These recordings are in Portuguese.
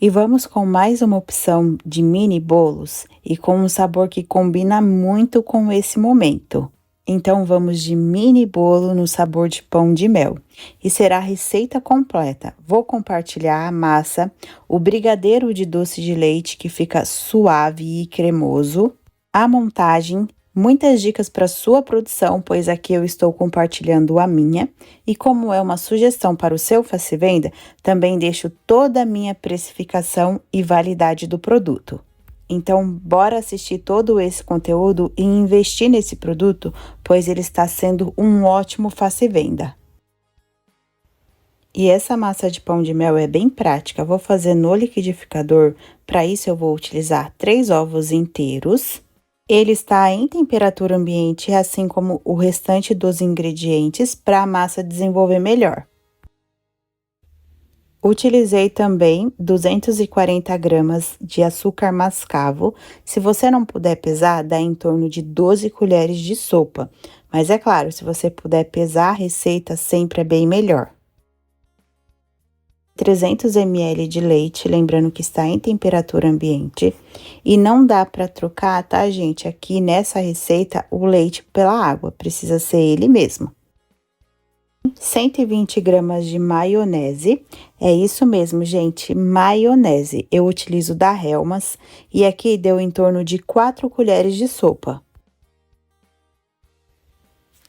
E vamos com mais uma opção de mini bolos e com um sabor que combina muito com esse momento. Então, vamos de mini bolo no sabor de pão de mel. E será a receita completa. Vou compartilhar a massa, o brigadeiro de doce de leite que fica suave e cremoso, a montagem, muitas dicas para sua produção, pois aqui eu estou compartilhando a minha. E como é uma sugestão para o seu Faça e Venda, também deixo toda a minha precificação e validade do produto. Então, bora assistir todo esse conteúdo e investir nesse produto, pois ele está sendo um ótimo Faça e Venda. E essa massa de pão de mel é bem prática, vou fazer no liquidificador. Para isso, eu vou utilizar 3 ovos inteiros. Ele está em temperatura ambiente, assim como o restante dos ingredientes, para a massa desenvolver melhor. Utilizei também 240 gramas de açúcar mascavo. Se você não puder pesar, dá em torno de 12 colheres de sopa. Mas é claro, se você puder pesar a receita, sempre é bem melhor. 300 ml de leite, lembrando que está em temperatura ambiente. E não dá para trocar, tá, gente? Aqui nessa receita, o leite pela água, precisa ser ele mesmo. 120 gramas de maionese, é isso mesmo, gente, maionese. Eu utilizo da Hellmann's e aqui deu em torno de 4 colheres de sopa.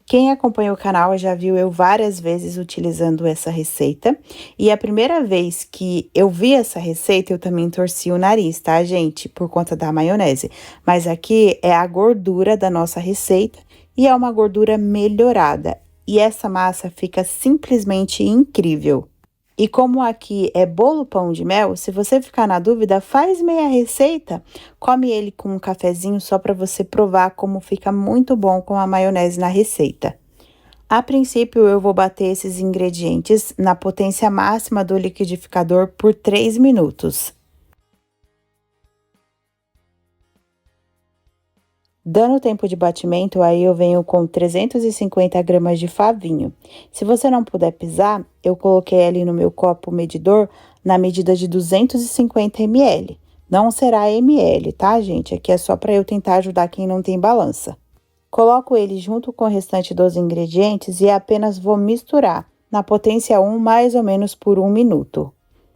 Quem acompanha o canal já viu eu várias vezes utilizando essa receita. E a primeira vez que eu vi essa receita, eu também torci o nariz, tá, gente? Por conta da maionese. Mas aqui é a gordura da nossa receita e é uma gordura melhorada. E essa massa fica simplesmente incrível. E como aqui é bolo pão de mel, se você ficar na dúvida, faz meia receita, come ele com um cafezinho só para você provar como fica muito bom com a maionese na receita. A princípio, eu vou bater esses ingredientes na potência máxima do liquidificador por 3 minutos. Dando tempo de batimento, aí eu venho com 350 gramas de favinho. Se você não puder pesar, eu coloquei ali no meu copo medidor na medida de 250 ml. Não será ml, tá, gente? Aqui é só para eu tentar ajudar quem não tem balança. Coloco ele junto com o restante dos ingredientes e apenas vou misturar na potência 1 mais ou menos por 1 minuto.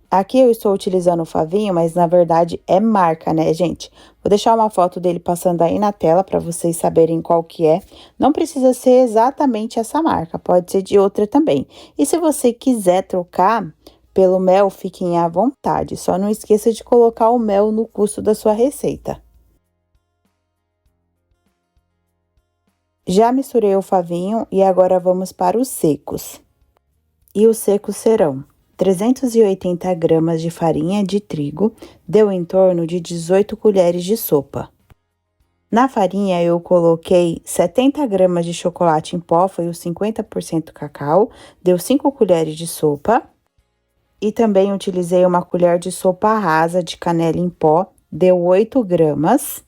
Aqui eu estou utilizando o favinho, mas na verdade é marca, né, gente? Vou deixar uma foto dele passando aí na tela para vocês saberem qual que é. Não precisa ser exatamente essa marca, pode ser de outra também. E se você quiser trocar pelo mel, fiquem à vontade. Só não esqueça de colocar o mel no custo da sua receita. Já misturei o favinho e agora vamos para os secos. E os secos serão 380 gramas de farinha de trigo, deu em torno de 18 colheres de sopa. Na farinha, eu coloquei 70 gramas de chocolate em pó, foi o 50% cacau, deu 5 colheres de sopa. E também utilizei uma colher de sopa rasa de canela em pó, deu 8 gramas.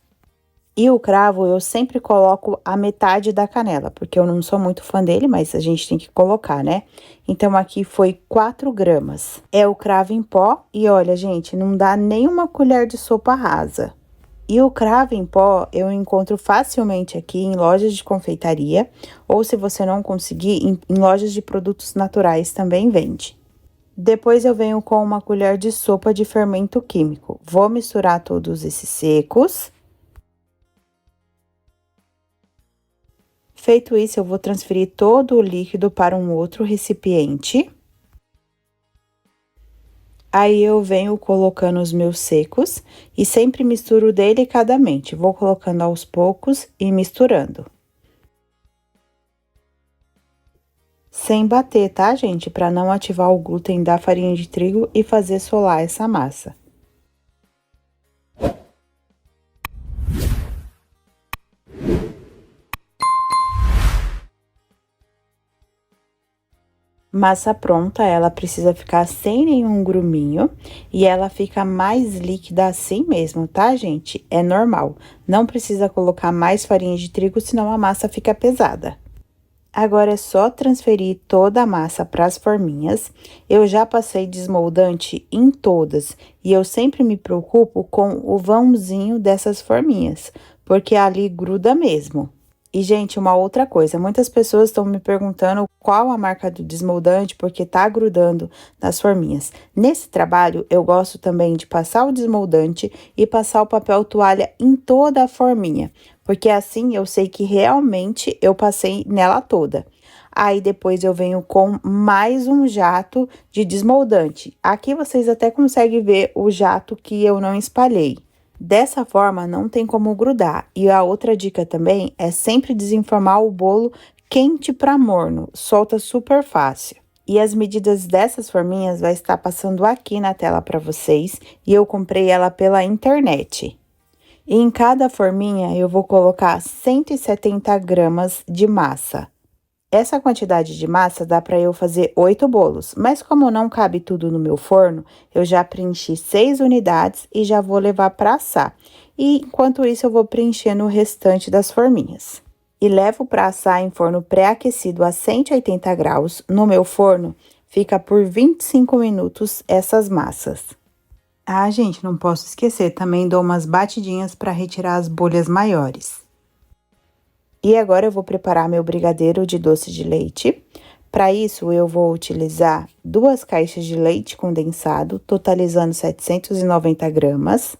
E o cravo eu sempre coloco a metade da canela, porque eu não sou muito fã dele, mas a gente tem que colocar, né? Então, aqui foi 4 gramas. É o cravo em pó e olha, gente, não dá nem uma colher de sopa rasa. E o cravo em pó eu encontro facilmente aqui em lojas de confeitaria, ou se você não conseguir, em lojas de produtos naturais também vende. Depois eu venho com uma colher de sopa de fermento químico. Vou misturar todos esses secos. Feito isso, eu vou transferir todo o líquido para um outro recipiente. Aí, eu venho colocando os meus secos e sempre misturo delicadamente. Vou colocando aos poucos e misturando. Sem bater, tá, gente? Para não ativar o glúten da farinha de trigo e fazer solar essa massa. Massa pronta, ela precisa ficar sem nenhum gruminho e ela fica mais líquida assim mesmo, tá, gente? É normal. Não precisa colocar mais farinha de trigo, senão a massa fica pesada. Agora é só transferir toda a massa para as forminhas. Eu já passei desmoldante em todas e eu sempre me preocupo com o vãozinho dessas forminhas, porque ali gruda mesmo. E, gente, uma outra coisa, muitas pessoas estão me perguntando qual a marca do desmoldante, porque tá grudando nas forminhas. Nesse trabalho, eu gosto também de passar o desmoldante e passar o papel toalha em toda a forminha, porque assim eu sei que realmente eu passei nela toda. Aí, depois eu venho com mais um jato de desmoldante. Aqui vocês até conseguem ver o jato que eu não espalhei. Dessa forma, não tem como grudar. E a outra dica também é sempre desenformar o bolo quente para morno, solta super fácil. E as medidas dessas forminhas vai estar passando aqui na tela para vocês, e eu comprei ela pela internet. E em cada forminha eu vou colocar 170 gramas de massa. Essa quantidade de massa dá para eu fazer 8 bolos, mas como não cabe tudo no meu forno, eu já preenchi 6 unidades e já vou levar para assar. E enquanto isso, eu vou preenchendo o restante das forminhas. E levo para assar em forno pré-aquecido a 180 graus. No meu forno, fica por 25 minutos essas massas. Ah, gente, não posso esquecer, também dou umas batidinhas para retirar as bolhas maiores. E agora eu vou preparar meu brigadeiro de doce de leite. Para isso, eu vou utilizar 2 caixas de leite condensado, totalizando 790 gramas.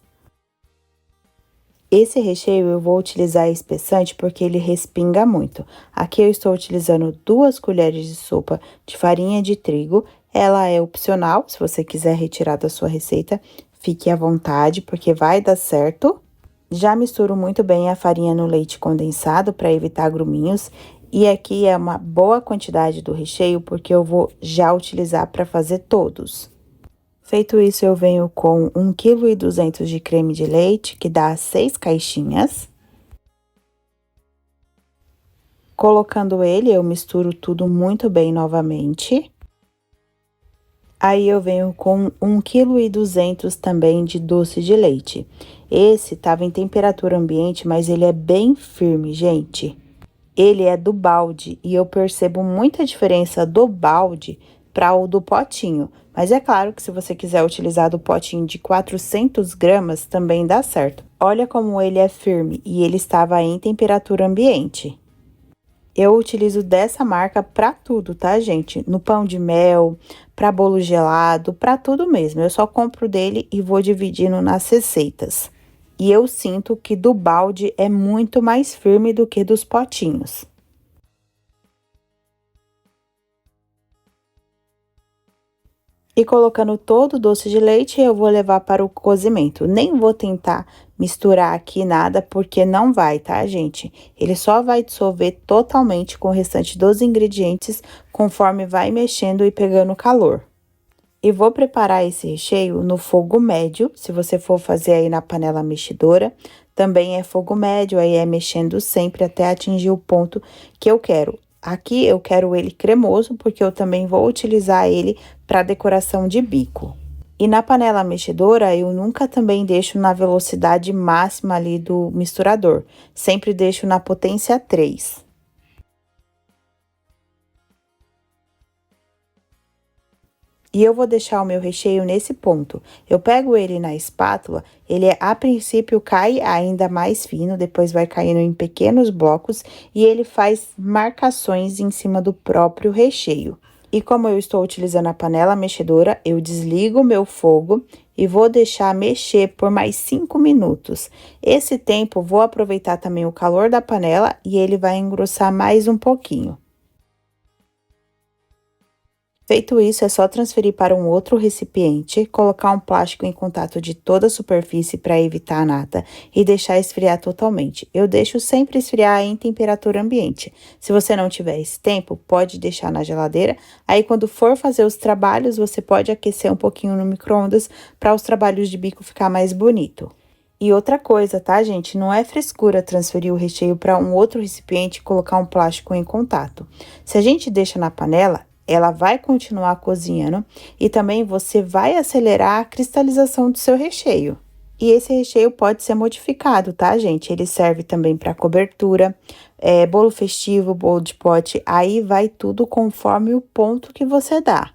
Esse recheio eu vou utilizar espessante porque ele respinga muito. Aqui eu estou utilizando 2 colheres de sopa de farinha de trigo. Ela é opcional, se você quiser retirar da sua receita, fique à vontade, porque vai dar certo. Já misturo muito bem a farinha no leite condensado para evitar gruminhos. E aqui é uma boa quantidade do recheio, porque eu vou já utilizar para fazer todos. Feito isso, eu venho com 1,2 kg de creme de leite, que dá 6 caixinhas. Colocando ele, eu misturo tudo muito bem novamente. Aí, eu venho com 1,2 kg também de doce de leite. Esse estava em temperatura ambiente, mas ele é bem firme, gente. Ele é do balde e eu percebo muita diferença do balde para o do potinho. Mas é claro que se você quiser utilizar do potinho de 400 gramas, também dá certo. Olha como ele é firme e ele estava em temperatura ambiente. Eu utilizo dessa marca para tudo, tá, gente? No pão de mel, para bolo gelado, para tudo mesmo. Eu só compro dele e vou dividindo nas receitas. E eu sinto que do balde é muito mais firme do que dos potinhos. E colocando todo o doce de leite, eu vou levar para o cozimento. Nem vou tentar misturar aqui nada, porque não vai, tá, gente? Ele só vai dissolver totalmente com o restante dos ingredientes, conforme vai mexendo e pegando calor. E vou preparar esse recheio no fogo médio, se você for fazer aí na panela mexedora, também é fogo médio, aí é mexendo sempre até atingir o ponto que eu quero. Aqui eu quero ele cremoso, porque eu também vou utilizar ele para decoração de bico. E na panela mexedora, eu nunca também deixo na velocidade máxima ali do misturador, sempre deixo na potência 3. E eu vou deixar o meu recheio nesse ponto. Eu pego ele na espátula, ele a princípio cai ainda mais fino, depois vai caindo em pequenos blocos e ele faz marcações em cima do próprio recheio. E como eu estou utilizando a panela mexedora, eu desligo o meu fogo e vou deixar mexer por mais 5 minutos. Esse tempo, vou aproveitar também o calor da panela e ele vai engrossar mais um pouquinho. Feito isso, é só transferir para um outro recipiente, colocar um plástico em contato de toda a superfície para evitar a nata e deixar esfriar totalmente. Eu deixo sempre esfriar em temperatura ambiente. Se você não tiver esse tempo, pode deixar na geladeira. Aí, quando for fazer os trabalhos, você pode aquecer um pouquinho no micro-ondas para os trabalhos de bico ficar mais bonito. E outra coisa, tá, gente? Não é frescura transferir o recheio para um outro recipiente e colocar um plástico em contato. Se a gente deixa na panela, ela vai continuar cozinhando e também você vai acelerar a cristalização do seu recheio. E esse recheio pode ser modificado, tá, gente? Ele serve também para cobertura, bolo festivo, bolo de pote, aí vai tudo conforme o ponto que você dá.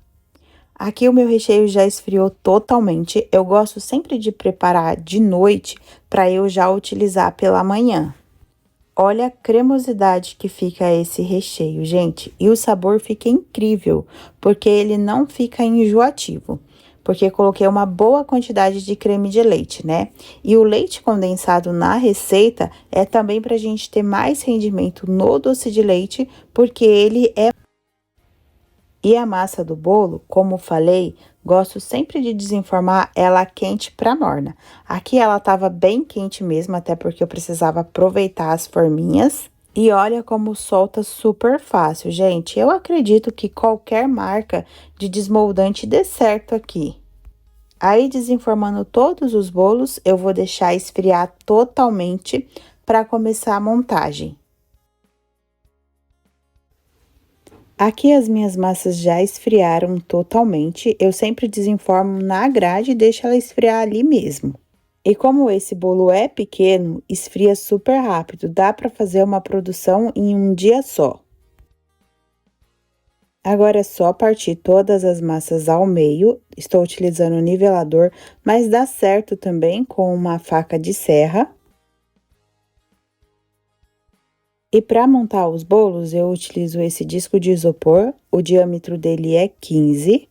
Aqui o meu recheio já esfriou totalmente, eu gosto sempre de preparar de noite para eu já utilizar pela manhã. Olha a cremosidade que fica esse recheio, gente, e o sabor fica incrível, porque ele não fica enjoativo. Porque coloquei uma boa quantidade de creme de leite, né? E o leite condensado na receita é também para a gente ter mais rendimento no doce de leite, porque ele é. E a massa do bolo, como falei, gosto sempre de desenformar ela quente para morna. Aqui ela estava bem quente mesmo, até porque eu precisava aproveitar as forminhas. E olha como solta super fácil, gente. Eu acredito que qualquer marca de desmoldante dê certo aqui. Aí, desenformando todos os bolos, eu vou deixar esfriar totalmente para começar a montagem. Aqui as minhas massas já esfriaram totalmente, eu sempre desenformo na grade e deixo ela esfriar ali mesmo. E como esse bolo é pequeno, esfria super rápido, dá para fazer uma produção em um dia só. Agora é só partir todas as massas ao meio, estou utilizando o nivelador, mas dá certo também com uma faca de serra. E para montar os bolos, eu utilizo esse disco de isopor, o diâmetro dele é 15.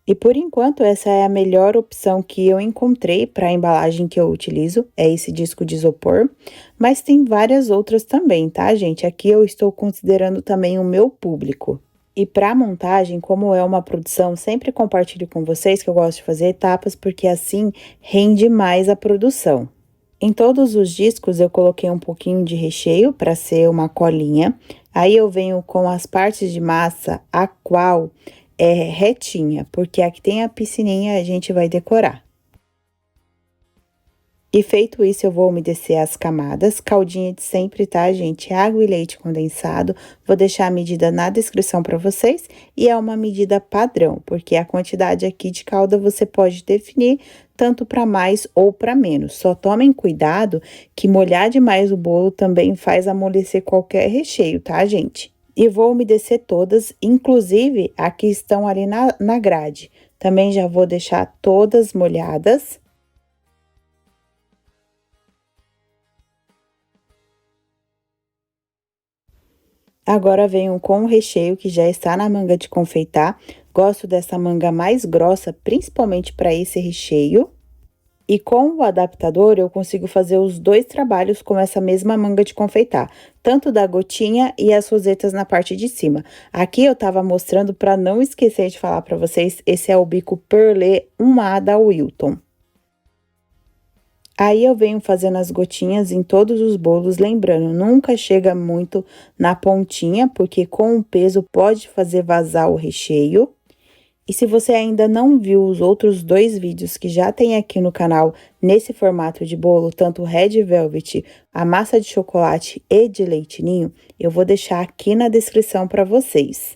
E por enquanto, essa é a melhor opção que eu encontrei para a embalagem que eu utilizo, é esse disco de isopor. Mas tem várias outras também, tá, gente? Aqui eu estou considerando também o meu público. E para montagem, como é uma produção, sempre compartilho com vocês que eu gosto de fazer etapas, porque assim rende mais a produção. Em todos os discos eu coloquei um pouquinho de recheio para ser uma colinha. Aí eu venho com as partes de massa, a qual é retinha, porque aqui tem a piscininha, a gente vai decorar. E feito isso, eu vou umedecer as camadas, caldinha de sempre, tá, gente? Água e leite condensado. Vou deixar a medida na descrição para vocês. E é uma medida padrão, porque a quantidade aqui de calda você pode definir tanto para mais ou para menos. Só tomem cuidado que molhar demais o bolo também faz amolecer qualquer recheio, tá, gente? E vou umedecer todas, inclusive a que estão ali na grade. Também já vou deixar todas molhadas. Agora venho com o recheio que já está na manga de confeitar. Gosto dessa manga mais grossa, principalmente para esse recheio. E com o adaptador, eu consigo fazer os dois trabalhos com essa mesma manga de confeitar. Tanto da gotinha e as rosetas na parte de cima. Aqui eu tava mostrando para não esquecer de falar para vocês, esse é o bico Perlé 1A da Wilton. Aí eu venho fazendo as gotinhas em todos os bolos, lembrando, nunca chega muito na pontinha, porque com o peso pode fazer vazar o recheio. E se você ainda não viu os outros dois vídeos que já tem aqui no canal, nesse formato de bolo, tanto Red Velvet, a massa de chocolate e de leite ninho, eu vou deixar aqui na descrição para vocês.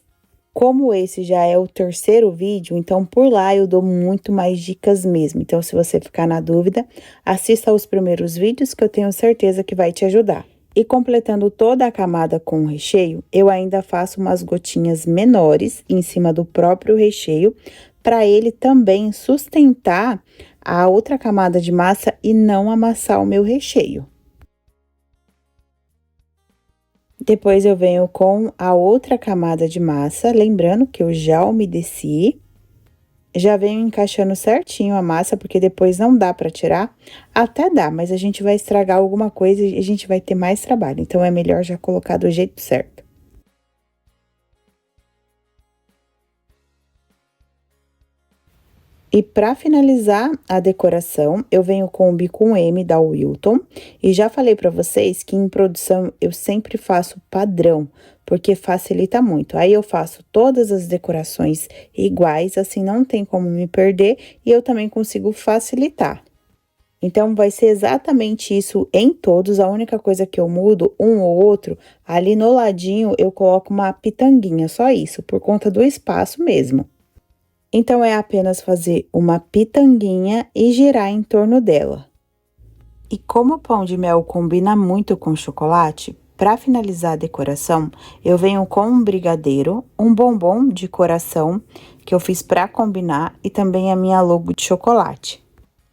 Como esse já é o terceiro vídeo, então por lá eu dou muito mais dicas mesmo. Então, se você ficar na dúvida, assista aos primeiros vídeos que eu tenho certeza que vai te ajudar. E completando toda a camada com o recheio, eu ainda faço umas gotinhas menores em cima do próprio recheio, para ele também sustentar a outra camada de massa e não amassar o meu recheio. Depois eu venho com a outra camada de massa, lembrando que eu já umedeci. Já venho encaixando certinho a massa, porque depois não dá para tirar. Até dá, mas a gente vai estragar alguma coisa e a gente vai ter mais trabalho. Então, é melhor já colocar do jeito certo. E para finalizar a decoração, eu venho com o bico M da Wilton. E já falei para vocês que em produção eu sempre faço padrão, porque facilita muito. Aí eu faço todas as decorações iguais, assim não tem como me perder e eu também consigo facilitar. Então, vai ser exatamente isso em todos, a única coisa que eu mudo, um ou outro, ali no ladinho eu coloco uma pitanguinha, só isso, por conta do espaço mesmo. Então, é apenas fazer uma pitanguinha e girar em torno dela. E como o pão de mel combina muito com chocolate, para finalizar a decoração, eu venho com um brigadeiro, um bombom de coração, que eu fiz para combinar, e também a minha logo de chocolate.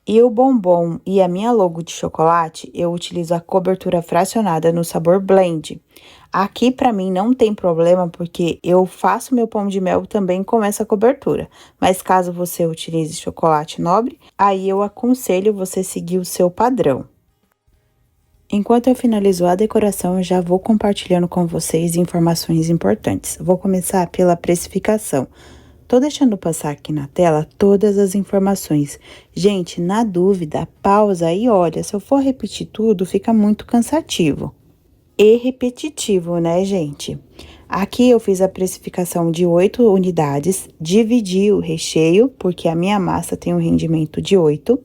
E o bombom e a minha logo de chocolate, eu utilizo a cobertura fracionada no sabor blend. Aqui para mim não tem problema, porque eu faço meu pão de mel também com essa cobertura. Mas caso você utilize chocolate nobre, aí eu aconselho você seguir o seu padrão. Enquanto eu finalizo a decoração, eu já vou compartilhando com vocês informações importantes. Vou começar pela precificação. Tô deixando passar aqui na tela todas as informações. Gente, na dúvida, pausa e olha, se eu for repetir tudo, fica muito cansativo. E repetitivo, né, gente? Aqui eu fiz a precificação de 8 unidades, dividi o recheio, porque a minha massa tem um rendimento de 8,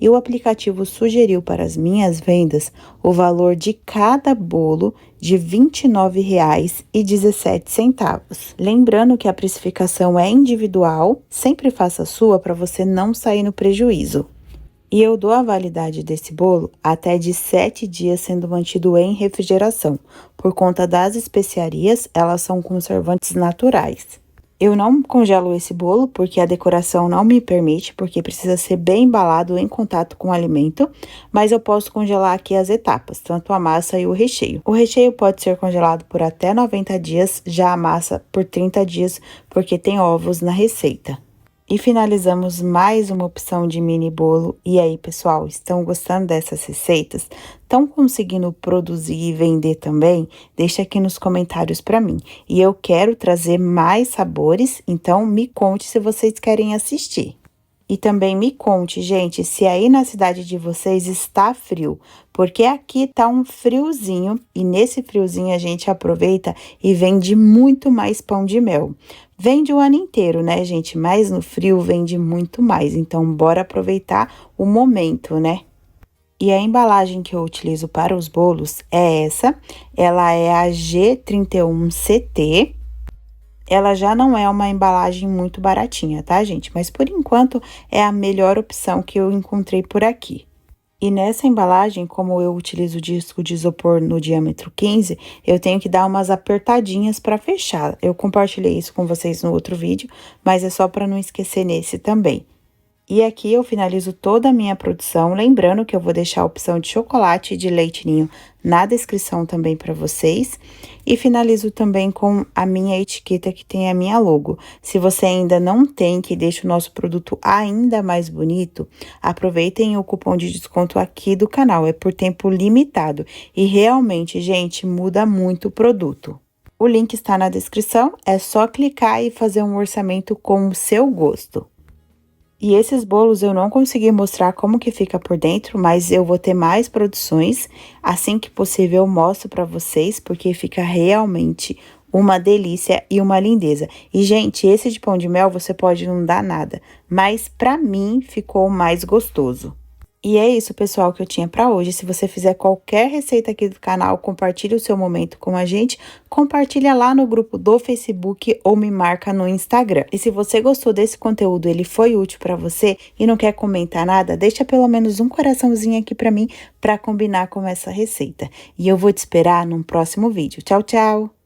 e o aplicativo sugeriu para as minhas vendas o valor de cada bolo de R$ 29,17. Lembrando que a precificação é individual, sempre faça a sua para você não sair no prejuízo. E eu dou a validade desse bolo até de 7 dias, sendo mantido em refrigeração. Por conta das especiarias, elas são conservantes naturais. Eu não congelo esse bolo porque a decoração não me permite, porque precisa ser bem embalado em contato com o alimento, mas eu posso congelar aqui as etapas, tanto a massa e o recheio. O recheio pode ser congelado por até 90 dias, já a massa por 30 dias, porque tem ovos na receita. E finalizamos mais uma opção de mini bolo. E aí, pessoal, estão gostando dessas receitas? Estão conseguindo produzir e vender também? Deixa aqui nos comentários para mim. E eu quero trazer mais sabores, então me conte se vocês querem assistir. E também me conte, gente, se aí na cidade de vocês está frio, porque aqui tá um friozinho e nesse friozinho a gente aproveita e vende muito mais pão de mel. Vende o ano inteiro, né, gente? Mas no frio vende muito mais, então bora aproveitar o momento, né? E a embalagem que eu utilizo para os bolos é essa, ela é a G31CT. Ela já não é uma embalagem muito baratinha, tá, gente? Mas por enquanto é a melhor opção que eu encontrei por aqui. E nessa embalagem, como eu utilizo disco de isopor no diâmetro 15, eu tenho que dar umas apertadinhas para fechar. Eu compartilhei isso com vocês no outro vídeo, mas é só para não esquecer nesse também. E aqui eu finalizo toda a minha produção, lembrando que eu vou deixar a opção de chocolate e de leite ninho na descrição também para vocês. E finalizo também com a minha etiqueta que tem a minha logo. Se você ainda não tem, que deixa o nosso produto ainda mais bonito, aproveitem o cupom de desconto aqui do canal, é por tempo limitado. E realmente, gente, muda muito o produto. O link está na descrição, é só clicar e fazer um orçamento com o seu gosto. E esses bolos eu não consegui mostrar como que fica por dentro, mas eu vou ter mais produções. Assim que possível eu mostro pra vocês, porque fica realmente uma delícia e uma lindeza. E, gente, esse de pão de mel você pode não dar nada, mas pra mim ficou mais gostoso. E é isso, pessoal, que eu tinha pra hoje. Se você fizer qualquer receita aqui do canal, compartilhe o seu momento com a gente, compartilha lá no grupo do Facebook ou me marca no Instagram. E se você gostou desse conteúdo, ele foi útil pra você e não quer comentar nada, deixa pelo menos um coraçãozinho aqui pra mim pra combinar com essa receita. E eu vou te esperar num próximo vídeo. Tchau, tchau!